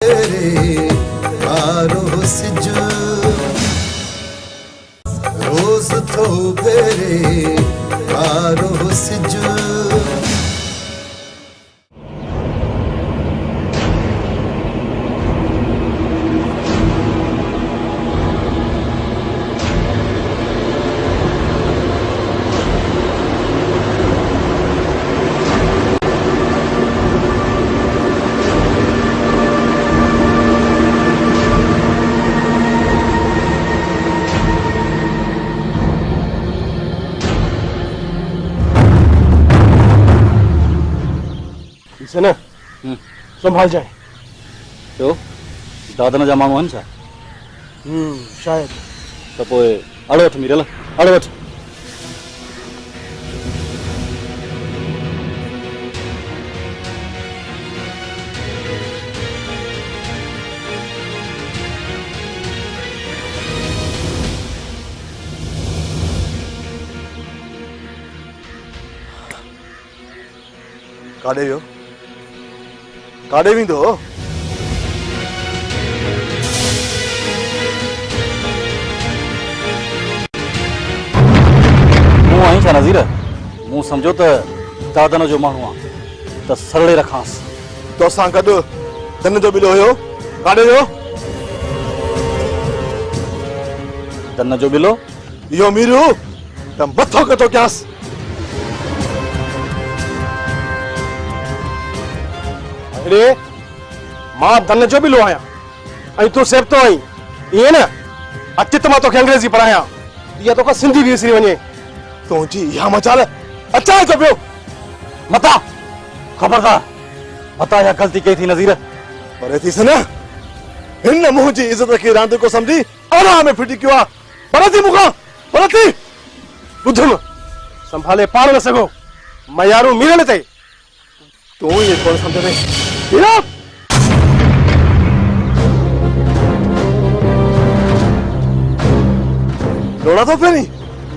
बेरे आरो सिज रोज थो बेरे आरो सिज से ना संभाल जाए तो दादा जा माण्हू आहिनि छा? शायद त पोइ अड़ो वठ मीरल अड़ो वठ। काॾे वियो? काॾे वेंदो? मूं आहीं छा नज़ीर? मूं सम्झो त दादन जो माण्हू आहे त सरले रखांसि। तोसां गॾु धन जो बिलो हुयो? काॾे वियो? धन जो बिलो? इहो मीरू त मथो कथो कयांसि। अरे मां धन जो बिलो आहियां ऐं तूं सेबतो आहीं इएं न? अच त मां तोखे अंग्रेज़ी पढ़ायां, इहा तोखे सिंधी बि विसरी वञे। तुंहिंजी इहा मचाल अचाए थो पियो। मता ख़बरदार, मता इहा ग़लती कई थी नज़ीर। पर थी न हिन मुंहिंजी इज़त खे रांदि को सम्झी आराम में फिटी कयो आहे। पर थी मूंखां पर थी ॿुधम संभाले पाण न सघो मयारू मीरल ते तूं ये कोन समझ में हीरा लोड़ा तो फेरी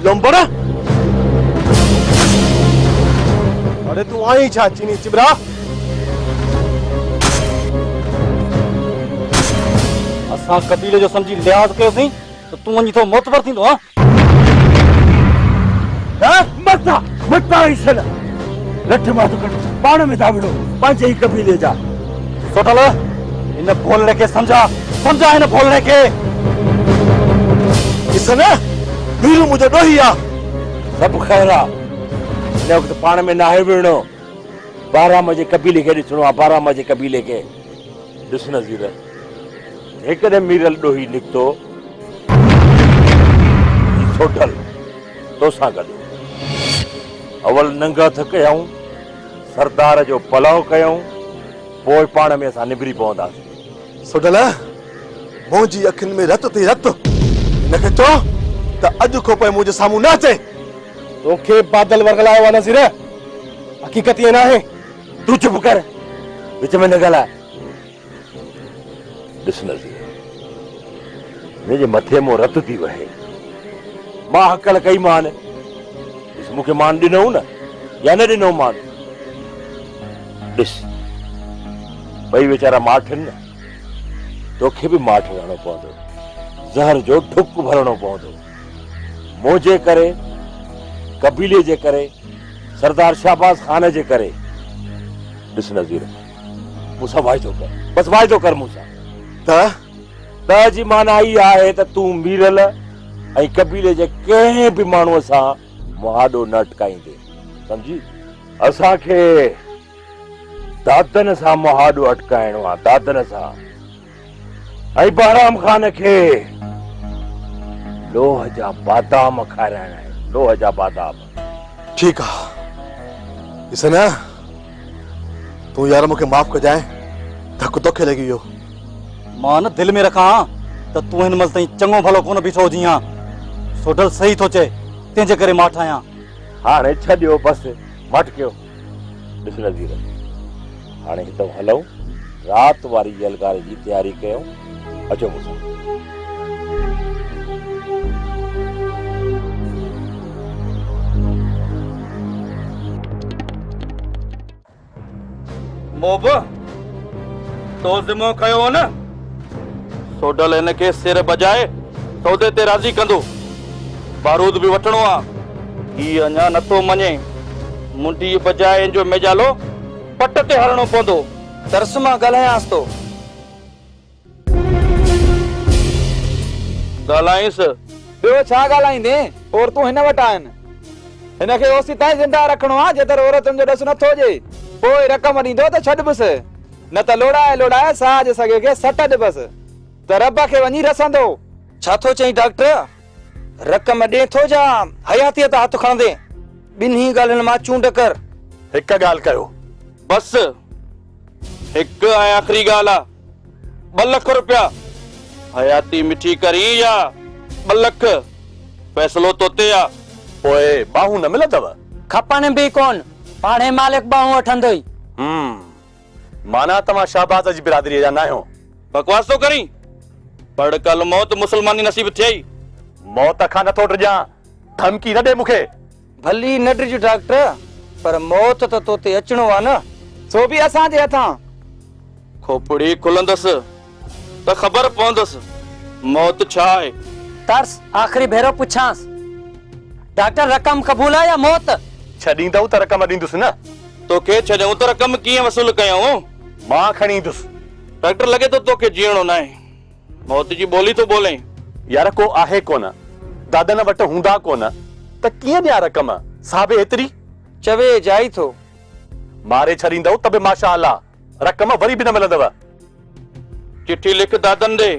लंबड़ा। अरे तू आई छा चीनी चिबरा? असां कबीले जो समझी लिहाज़ कयोसीं त तूं वञी थो मोतबर थींदो? मता मता ईसन लठ माथ कर पाण में दावड़ो पंहिंजे ही कबीले जा। सोटल इन बोलने के समझा इन बोलने के। इसन वीरू मुझे डोहिया सब खैरा ने वक्त पाण में ना है विणो। 12 मजे कबीले के ॾिसणो आहे। 12 मजे कबीले के ॾिस नज़ीर एकॾहिं मीरल डोही निकतो सोटल तोसां गॾु अवल नंगा थ कयूं सरदार जो पलाव कयूं पोइ पाण में असां निबरी पवंदासीं। सोडल मुंहिंजी अखियुनि में रत थी रत हिनखे चओ त अॼु खां पोइ मुंहिंजे साम्हूं न अचे। तोखे बादल वरगलायो आहे नज़ीर, हक़ीक़त इहा न आहे। तू चुप कर विच में न ॻाल्हाए। ॾिस नज़ीर मुंहिंजे मथे मों रत थी वहे। मां हकल कई मान ॾिस मूंखे मान ॾिनो न या न ॾिनो मान। ॾिस ॿई वीचारा माठ आहिनि न, तोखे बि माठ रहणो पवंदो, ज़हर जो ढुक भरणो पवंदो। मुंहिंजे करे कबीले जे करे सरदार शाहबाज खान जे करे। ॾिस नज़ीर मूंसां वाइदो कर, बसि वाइदो कर मूंसां। त जी माना ई आहे त तूं मीरल ऐं कबीले जे कंहिं बि माण्हूअ सां मुहाॾो न अटकाईंदे, सम्झी? असांखे दादन सां मुहाॾो अटकाइणो आहे, दादन सां। ऐं बहराम खान खे लोह जा बादाम खाराइणा आहिनि, लोह जा बादाम। ठीकु आहे इसन तूं यार मूंखे माफ़ कजाए, धक तोखे लॻी वियो। मां न दिलि में रखां त तूं हिन महिल ताईं चङो भलो कोन बीठो हुजी हां। सोडल सही थो चए, तंहिंजे करे मां ठाहियां। हाणे छॾियो बसि मटकियो। ॾिस नज़ीर हाणे हितां हलूं, राति वारी जलगारे जी तयारी कयूं। अचो मूंसां। मोब तो ज़िम्मो खयो हो न सोडल इनके सिर बजाए सौदे ते राज़ी कंदो बारूद भी वठणो आ ही अञा नथो मञे मुंडी बजाए जो मेजालो पट ते हरणो पवंदो तरस मां ॻाल्हायांसि थो ॻाल्हाईंसि ॿियो छा ॻाल्हाईंदे और तूं हिन वटि आहिनि हिनखे ओसी ताईं ज़िंदा रखणो आहे जेतर औरतुनि जो ॾसु नथो हुजे पोइ रक़म ॾींदो त छॾिबुसि न त लोड़ाए साज सॻे खे सट ॾिबसि त रब खे वञी रसंदो छा थो चई डॉक्टर रक़म ॾे थो जा हयातीअ त हथ खणंदे ॿिन्ही ॻाल्हियुनि मां चूंड कर हिकु ॻाल्हि कयो बस हिकु ऐं आख़िरी ॻाल्हि आहे 2 लख रुपया हयाती मिठी करी या 2 लख फ़ैसिलो तो ते आहे पोइ बाहूं न मिलंदव खपनि बि कोन पाणे मालिक बाहूं वठंदो ई माना तव्हां शाहबाज जी बिरादरी जा न आहियो बकवास तो करी पढ़ कल मौत मुसलमानी नसीब थियई मौत खां नथो डिॼां धमकी न ॾे मूंखे भली न डिज डॉक्टर पर मौत त तो ते अचणो आहे न सो बि असांजे हथां खोपड़ी खुलंदसि त ख़बर पवंदसि मौत छा आहे तर्स आख़िरी भेरो पुछांसि डॉक्टर रक़म क़बूल आहे या मौत छॾींदव त रक़म ॾींदुसि न तोखे छॾियूं त रक़म कीअं वसूल कयूं मां खणी ईंदुसि डॉक्टर लॻे थो तोखे जीअणो न आहे मौत जी ॿोली थो ॿोले यार को आहे कोन दादन वटि हूंदा कोन त कीअं ॾियां रक़म साहिब एतिरी चवे जाई थो मारे छॾींदव त बि माशा अल्लाह रक़म वरी बि न मिलंदव चिठी लिख दादन ॾे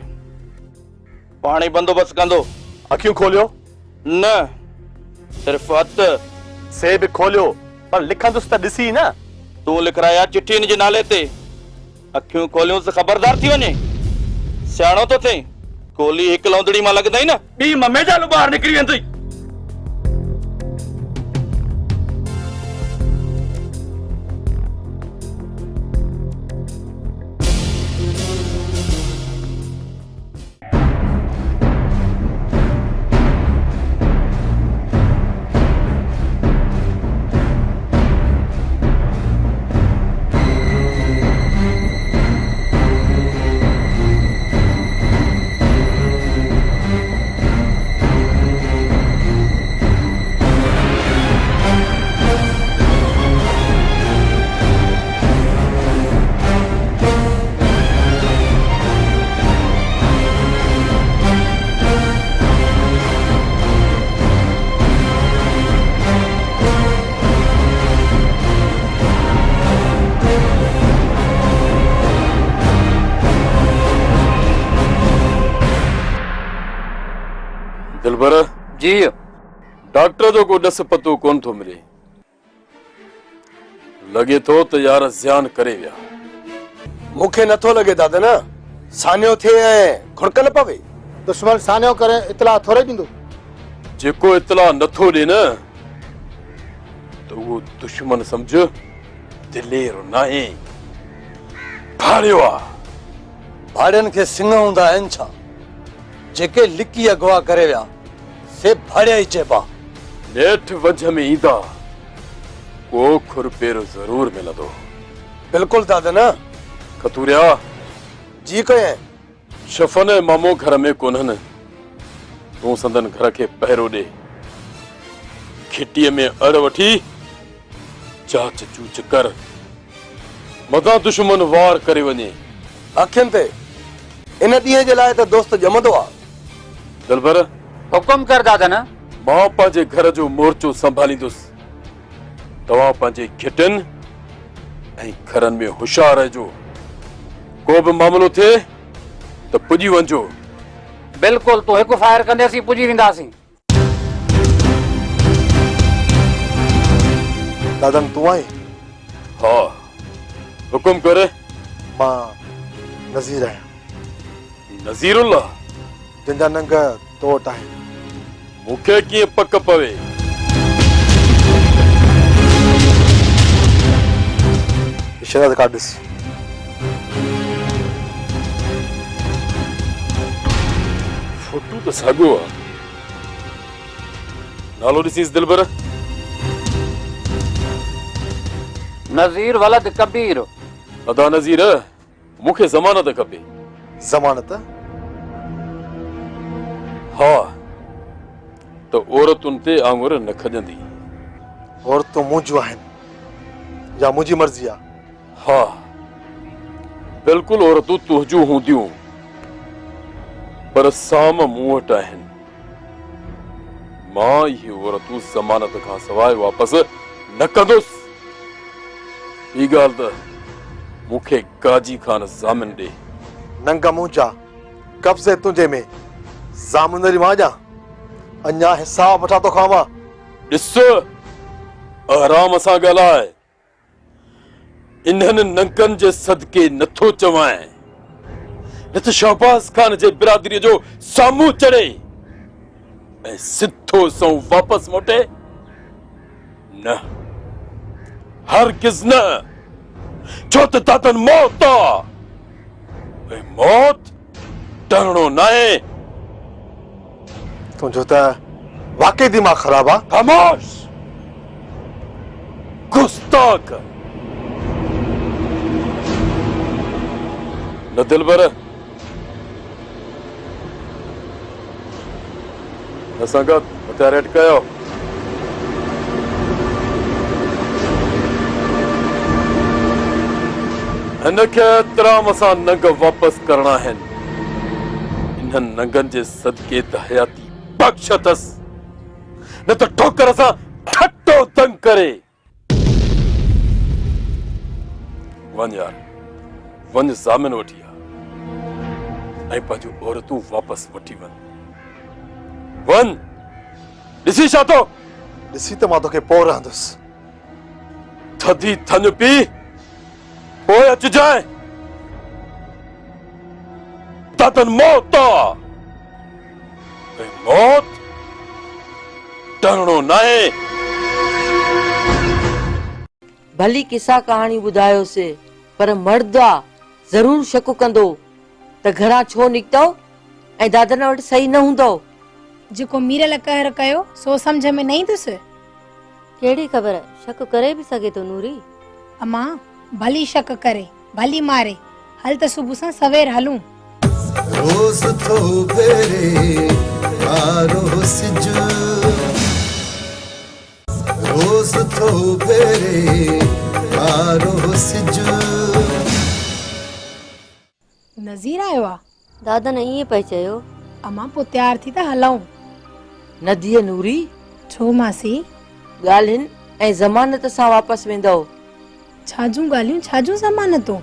पाणी बंदोबस्त कंदो अखियूं खोलियो न सिर्फ़ हथ से बि खोलियो पर लिखंदुसि त ॾिसी न तूं लिखराया चिठी हिन जे नाले ते अखियूं खोलियूंसि ख़बरदार थी वञे सियाणो तो थिए गोली हिकु लौंदड़ी मां लॻंदई न ॿी ममे जालू ॿाहिरि निकिरी वेंदई दिलबर जी डॉक्टर जो को ॾस पतो कोन थो मिले लॻे थो त यार ज़ियान करे विया मूंखे नथो लॻे दादा न सानियो थिए ऐं खुड़क न पवे दुश्मन सानियो करे इतला थोरे ॾींदो जेको इतला नथो ॾे न त उहो दुश्मन सम्झ दिलेर नाहे भाड़ियो आहे भाड़ियनि खे सिंह हूंदा आहिनि छा जेके लिकी अगवा करे विया से भाड़िया ई चइबा नेठ वंझ में ईंदा को खुरपेर ज़रूर मिलंदो बिल्कुलु दादा न खतूरिया जी कयां शफन ऐं मामो घर में कोन्हनि तूं संदन घर खे पहिरो ॾे खिटीअ में अड़ वठी जांच चूच कर मदां दुश्मन वार करे वञे अखियुनि ते इन ॾींहं जे लाइ त दोस्त ॼमंदो आहे दिलबर हुकुम कर दादा न मां पंहिंजे घर जो मोर्चो संभालींदुसि तव्हां पंहिंजे खिटनि ऐं घरनि में होशियार रहिजो को बि मामिलो थिए त पुॼी वञिजो बिल्कुलु तूं हिकु फायर कंदेसीं पुॼी वेंदासीं दादन तूं आहे हा हुकुम कर मां नज़ीर आहियां नज़ीरुल्लाह जंहिंजा नंग तो वटि आहिनि मूंखे कीअं पक पवे इशारा कार्ड ॾिस फोटू त साॻियो आहे नालो ॾिसीस दिलबर नज़ीर वलद कबीर अदा नज़ीर मूंखे ज़मानत खपे। ज़मानत? हाँ, तो औरतुनि ते आङुर न खॼंदी। औरतूं मुंहिंजूं आहिनि या मुंहिंजी मर्ज़ी आहे? हाँ, बिल्कुलु औरतूं तुंहिंजूं हूंदियूं, पर साम मूं वटि आहिनि। मां इहे औरतूं ज़मानत खां सवाइ वापसि न कंदुसि। ॿी ॻाल्हि त मूंखे काजी ख़ान ज़ामिन ॾे। नंगा मुंहिंजा कब्ज़े तुंहिंजे में, ज़ामिनदारी मां ॾियां? अञा हिसाब वठां थो खावां। ॾिस, आराम सां ॻाल्हाए। इन्हनि नंगनि जे सदके नथो चवां, न त शहबाज़ ख़ान जे बिरादरीअ जो साम्हूं चढ़े ऐं सिधो सऊं वापसि मोटे। न, हरगिज़ न, छो त दादन मौत आहे। मौत डरणो न आहे। तुंहिंजो त वाकई दिमाग़ ख़राब आहे। ख़ामोश, गुस्ताख। न दिलबर, असां गॾु हथियार हेठि कयो। हिनखे एतिराम सां नंग वापसि करणा आहिनि। इन्हनि नंगनि जे सदके त हयाती बख़्श अथसि, न त ठोकर सां ठटो तंग करे। वञ यार, वञ ज़ामिन वठी आ ऐं पंहिंजूं औरतूं वापसि वठी वञ। वञ, ॾिसी छा थो? ॾिसी त मां तोखे पोइ रहंदुसि। थधी थञ पी, पोइ अचिजांइ। दादन मौत आहे, ऐं मौत डरणो न आहे। भली किसा कहाणी ॿुधायोसीं, पर मर्द आ ज़रूर शक कंदो त घरां छो निकितो ऐं दादन वटि सही न हूंदो। जेको मीरल कहर कयो सो समझ में न ईंदुसि। कहिड़ी ख़बर, शक करे बि सघे थो नूरी। अम्मा, भली शक करे, भली मारे, हल त सुबुह सां सवेर हलूं। रोज़ थो भेरे आरो सिज, रोज़ थो भेरे आरो सिज। नज़ीर आयो आहे? दादन ईअं पई चयो। अम्मा, पोइ तयार थी त हलूं। नदीअ नूरी, छो मासी? ॻाल्हियुनि ऐं ज़मानत सां वापसि वेंदव। छाजूं ॻाल्हियूं, छाजूं ज़मानतूं?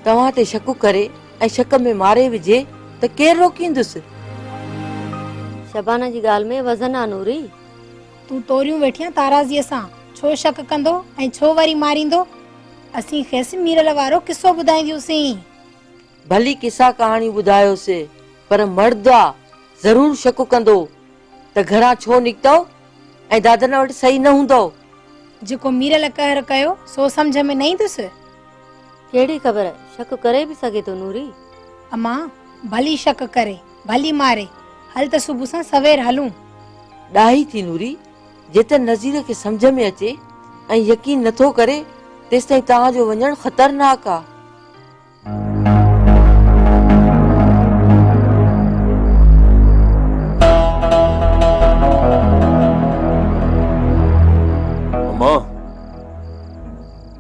तव्हां ते शक करे ऐं शक में मारे विझे त केरु रोकींदुसि? शबाना जी ॻाल्हि में वज़न आहे नूरी। तूं तोरियूं वेठियां ताराज़ीअ सां, छो शक कंदो ऐं छो वरी मारींदो? असीं खेसि मीरल वारो किसो ॿुधाईंदियूंसीं। भली किसा कहाणी ॿुधायोसीं, पर मर्द आ ज़रूर शक कंदो त घरां छो निकितो ऐं दादन वटि सही न हूंदो। जेको मीरल कहर कयो सो समझ में न ईंदुसि। कहिड़ी ख़बर, शक करे बि सघे थो नूरी। अम्मा, भली शक करे, भली मारे, हल त सुबुह सां सवेर हलूं। ॾाही थी नूरी, जेत नज़ीर खे सम्झ में अचे ऐं यकीन नथो करे तेसिताईं तव्हांजो वञणु ख़तरनाक आहे।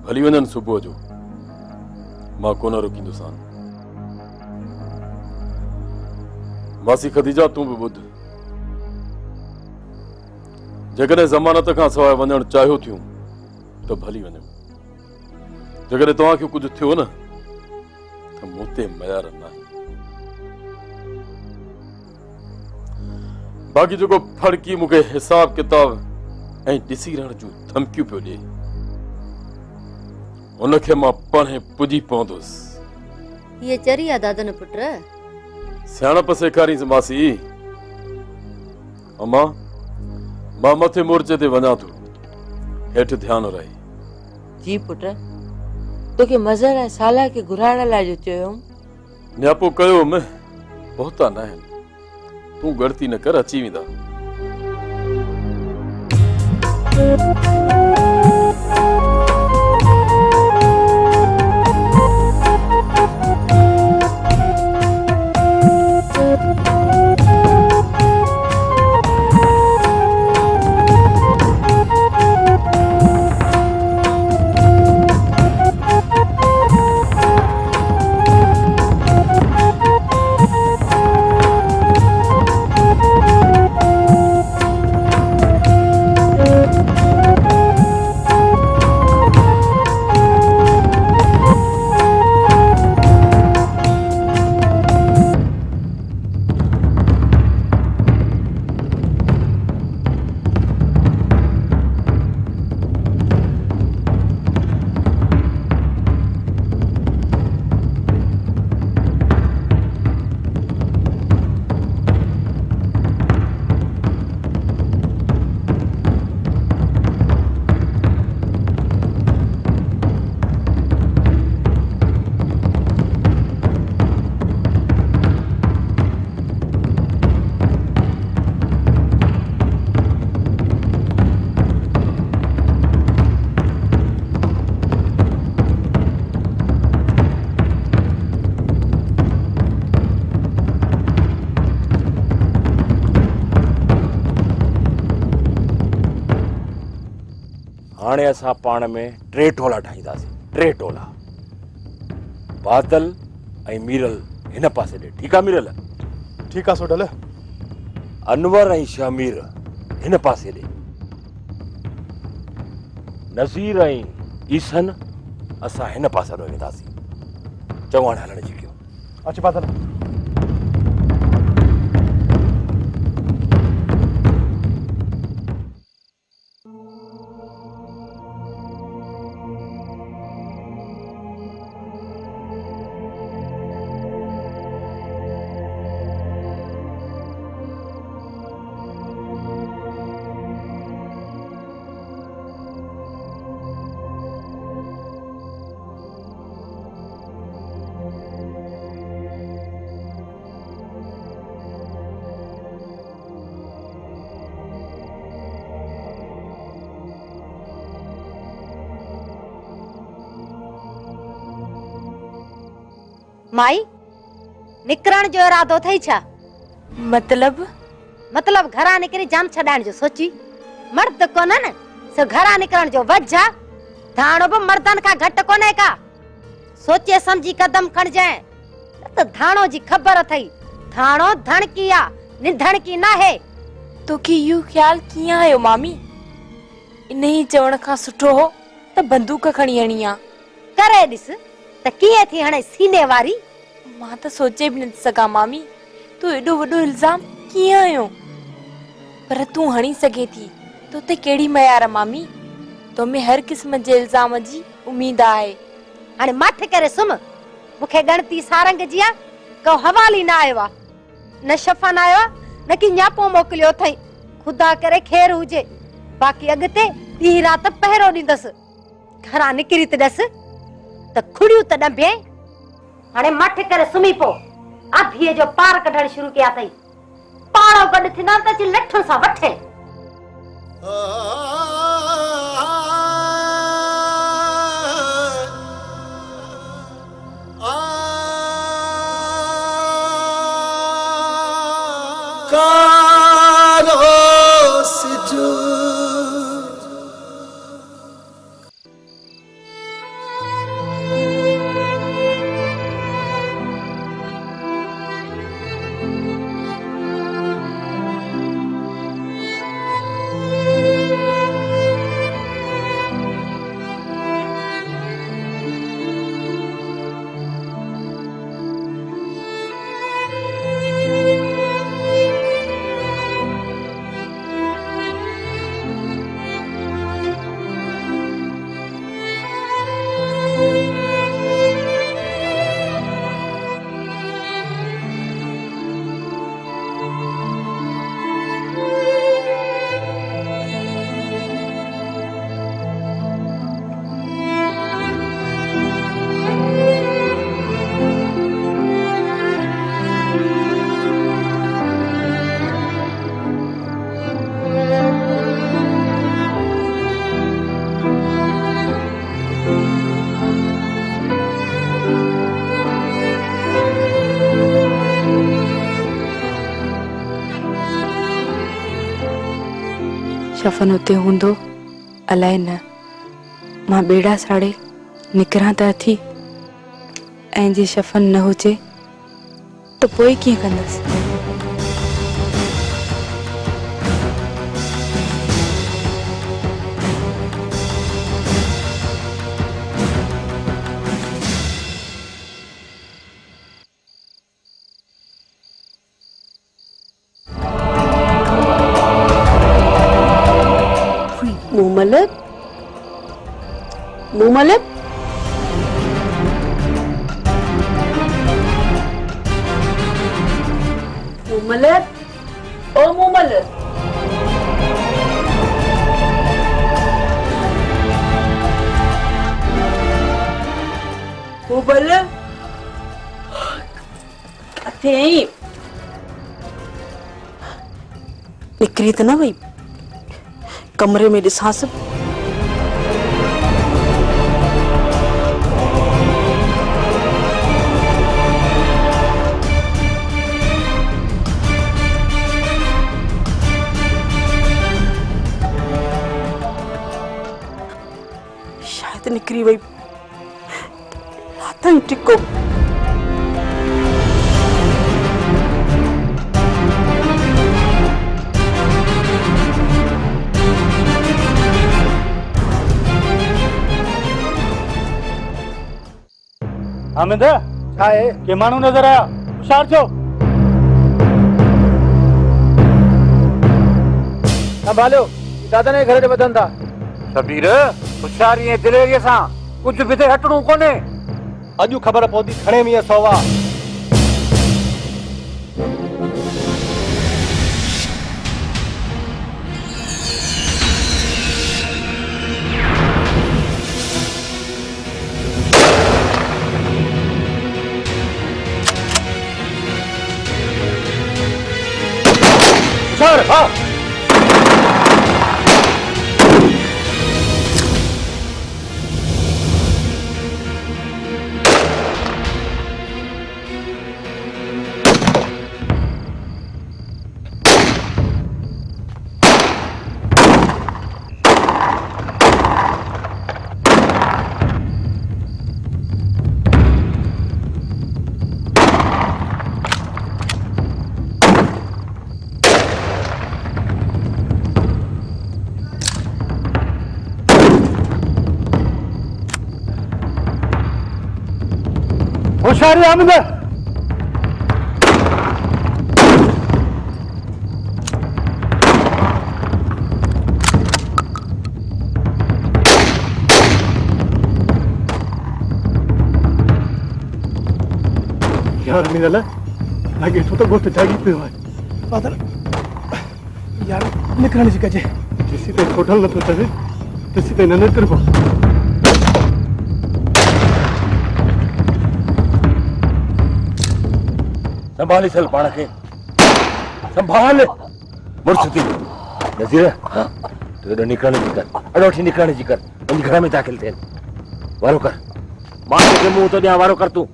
भली वञनि सुबुह जो, मां कोन रोकींदुसां। मासी ख़दीजा, तूं बि ॿुध। जेकॾहिं ज़मानत खां सवाइ वञणु चाहियो थियूं त भली वञो। जेकॾहिं तव्हांखे कुझु थियो न त मूं ते मयार न आहे। बाक़ी जेको फड़की मूंखे हिसाब किताब ऐं ॾिसी रहण जूं धमकियूं पियो ॾिए, उनखे मां पाणे पुॼी पवंदुसि। ये चरी आहे दादन पुट। सियाणप सेखारींसि मासी। अम्मा, मां मथे मोर्चे ते वञा थो, हेठि ध्यानु रहे। जी पुट, तोखे मज़र ऐं साला खे घुराइण लाइ जो चयोमि। न्यापो कयो में बहुता न आहिनि, तूं गणती न कर, अची वेंदा। हाणे असां पाण में 3 टोला ठाहींदासीं, 3 टोला। बादल ऐं मीरल हिन पासे ॾे, ठीकु आहे मीरल? ठीकु आहे सोडल। अनवर ऐं शमीर हिन पासे ॾे, नज़ीर ऐं ईसन असां हिन पासे ॾे वेंदासीं। चङो हाणे हलण जी कयो। अच बादल। माई निकरण जो इरादो थई छा? मतलब घरा निकरी जान छडाण जो सोची? मर्द कोन न सो घरा निकरण जो वजह धाणो भी मर्दन का घट कोने का। सोचे समझी कदम खणजाए न तो धाणो जी खबर थई। धाणो धन किया निधन की ना है। तो की यू ख्याल किया आयो मामी? इन्ही चवण का सुठो हो त बंदूक खणी हणी आ। करे दिस त किए थी हणे सीने वारी। मां त सोचे भी न सका मामी, तू एडो वडो इल्जाम किया आयो? पर तू हणी सके थी तो ते केड़ी मयार मामी? तो में हर किस्म जे इल्जाम जी उम्मीद आए। हणे मठ करे सुम। मुखे गणती सारंग जिया को हवाली ना आयो। न शफन आयो न कि न्यापो मोकलियो थई। खुदा करे खैर हुजे। बाकी अगते दी रात पहरो दींदस। घरा निकरी त दस त खुड़ियो त डंबे। हाणे मठ करे सुमी पो। आधीअ जो पार कढण शुरू किया थई। पाणो गड थिना त ची लठन सा वठे। कारो सिजु शफन उते हूंदो अलाए न। मां बेड़ा साड़े निकरां त थी ऐं जे शफन न हुजे तो पोइ कीअं कंदसि? मुमलिक मुमलिक ओ मुमलिक मुमलिक किथे आई? निकरी त न वई? कमरे में ॾिसांसि। थी वही लाथन टिको आमिंद छा है के मानू नजर आया होशियार छो संभालो दादा ने घर बदन था शबीर होशियारी दिलेरीअ सां कुछ बिते हटणो कोने अॼु ख़बर पवंदी खणे में सवा सर हाँ होशियारी आमिंद यार मिनल लगे तो गोश्त जागी पियो है फादर यार निकरण जी कजे जिसी पे होटल न तो चले तिसी पे न करबो संभाली चल पाण के संभाल मुर्सती नज़ीर हां तो निकलने जी कर अडोठी निकलने जी कर मुंहिंजे घर में दाखिल थे वारो कर मां के मुंह तो ॾियां वारो कर तू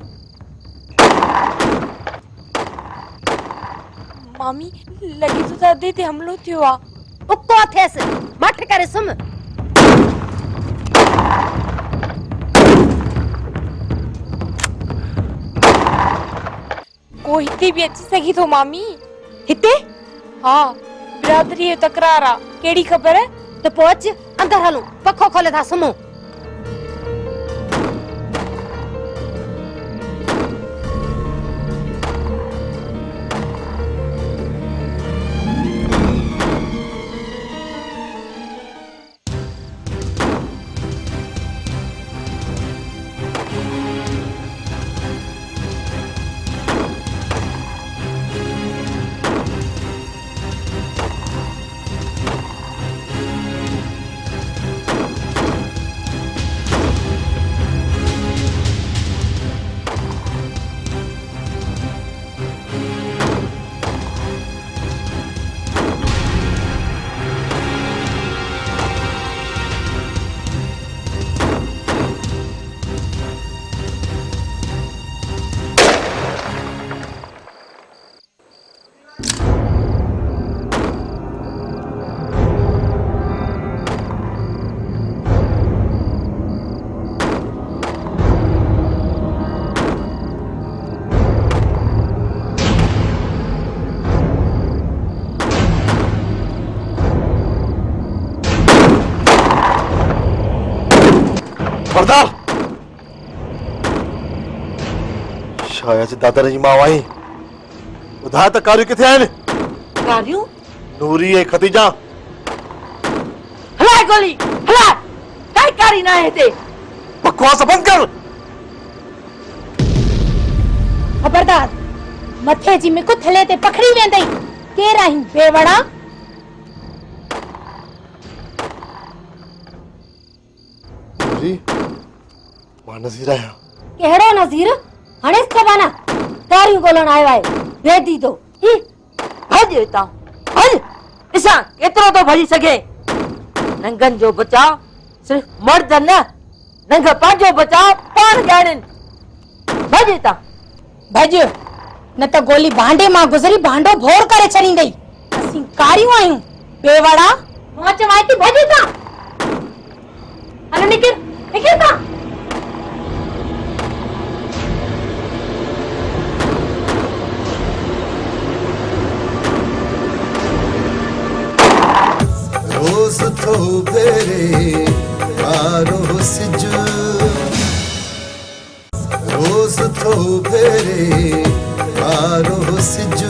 मामी लगी तो दादे ते हमलो थियो आ उको थियस मठ करे सुम को हिते भी अची सकी तो मामी हिते हाँ बिरादरी जो तकरार आ केड़ी खबर है तो पहुंच अंदर हलूं पखो खोले था सुमो खबरदार शायद दादा जी मां आई ॿुधाए त कारियूं किथे आहिनि कारियूं नूरी ऐं खतीजा हलाए गोली हलाए काई कारी ना है ते बकवास बंद कर खबरदार मथे जी मिकु थले ते पकड़ी वेंदई केर आहीं बेवड़ा नूरी मां नज़ीर आहियां केड़ो नज़ीर हणे खबाना कारियूं गोलन आयो आहे वेदी दो भज ता भज इसा केतरो तो भजी सके नंगन जो बचाव सिर्फ मर्द न नंग पांजो बचाव पान ॼाणन भज ता भज न त गोली भांडे मां गुज़री भांडो भोर करे छॾींदई असीं कारियूं आहियूं बेवड़ा मां चवां थी भज ता हलो निकिर निकिर ता रोज़ थो फेरे आरो सिज रोज़ थो फेरे आरो सिज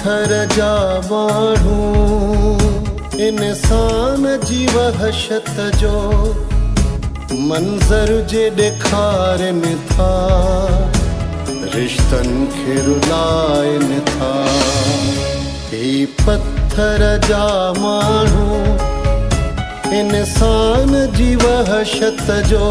पत्थर जा माण्हू इंसान जी वहशत जो मंज़र जे ॾेखारनि था रिश्तनि खे रुलाइनि था ही पत्थर जा माण्हू इंसान जी वहशत जो